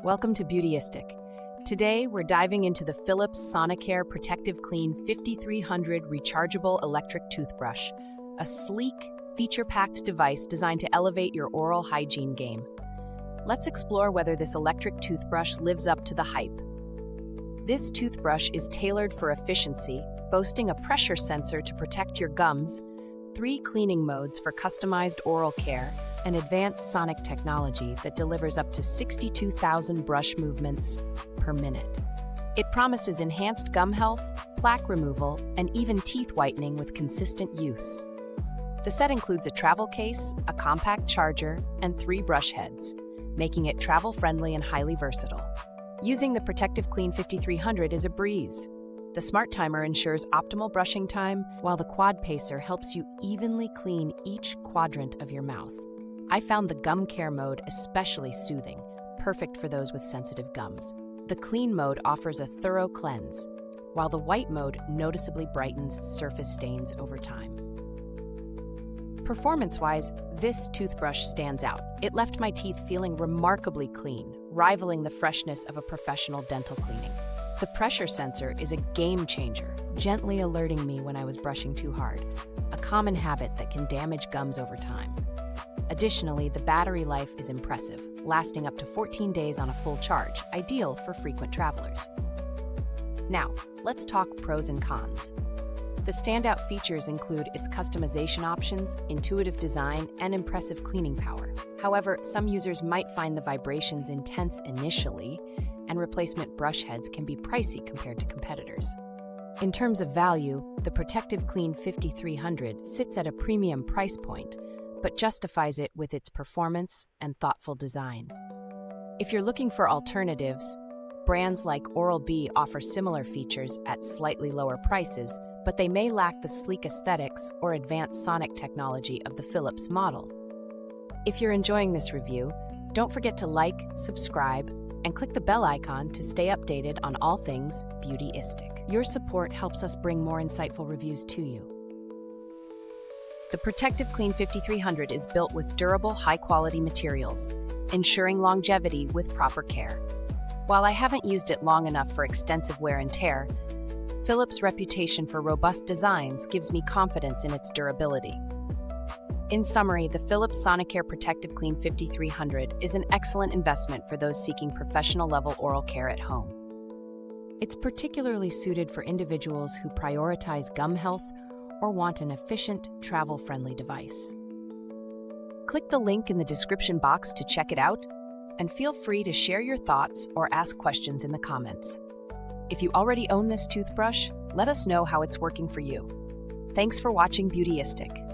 Welcome to Beautyistic. Today, we're diving into the Philips Sonicare ProtectiveClean 5300 Rechargeable Electric Toothbrush, a sleek, feature-packed device designed to elevate your oral hygiene game. Let's explore whether this electric toothbrush lives up to the hype. This toothbrush is tailored for efficiency, boasting a pressure sensor to protect your gums, 3 cleaning modes for customized oral care, and advanced sonic technology that delivers up to 62,000 brush movements per minute. It promises enhanced gum health, plaque removal, and even teeth whitening with consistent use. The set includes a travel case, a compact charger, and 3 brush heads, making it travel-friendly and highly versatile. Using the ProtectiveClean 5300 is a breeze. The SmartTimer ensures optimal brushing time, while the QuadPacer helps you evenly clean each quadrant of your mouth. I found the gum care mode especially soothing, perfect for those with sensitive gums. The clean mode offers a thorough cleanse, while the white mode noticeably brightens surface stains over time. Performance-wise, this toothbrush stands out. It left my teeth feeling remarkably clean, rivaling the freshness of a professional dental cleaning. The pressure sensor is a game changer, gently alerting me when I was brushing too hard, a common habit that can damage gums over time. Additionally, the battery life is impressive, lasting up to 14 days on a full charge, ideal for frequent travelers. Now, let's talk pros and cons. The standout features include its customization options, intuitive design, and impressive cleaning power. However, some users might find the vibrations intense initially, and replacement brush heads can be pricey compared to competitors. In terms of value, the ProtectiveClean 5300 sits at a premium price point, but justifies it with its performance and thoughtful design. If you're looking for alternatives, brands like Oral-B offer similar features at slightly lower prices, but they may lack the sleek aesthetics or advanced sonic technology of the Philips model. If you're enjoying this review, don't forget to like, subscribe, and click the bell icon to stay updated on all things Beautyistic. Your support helps us bring more insightful reviews to you. The ProtectiveClean 5300 is built with durable, high-quality materials, ensuring longevity with proper care. While I haven't used it long enough for extensive wear and tear, Philips' reputation for robust designs gives me confidence in its durability. In summary, the Philips Sonicare ProtectiveClean 5300 is an excellent investment for those seeking professional-level oral care at home. It's particularly suited for individuals who prioritize gum health or want an efficient, travel-friendly device. Click the link in the description box to check it out, and feel free to share your thoughts or ask questions in the comments. If you already own this toothbrush, let us know how it's working for you. Thanks for watching Beautyistic.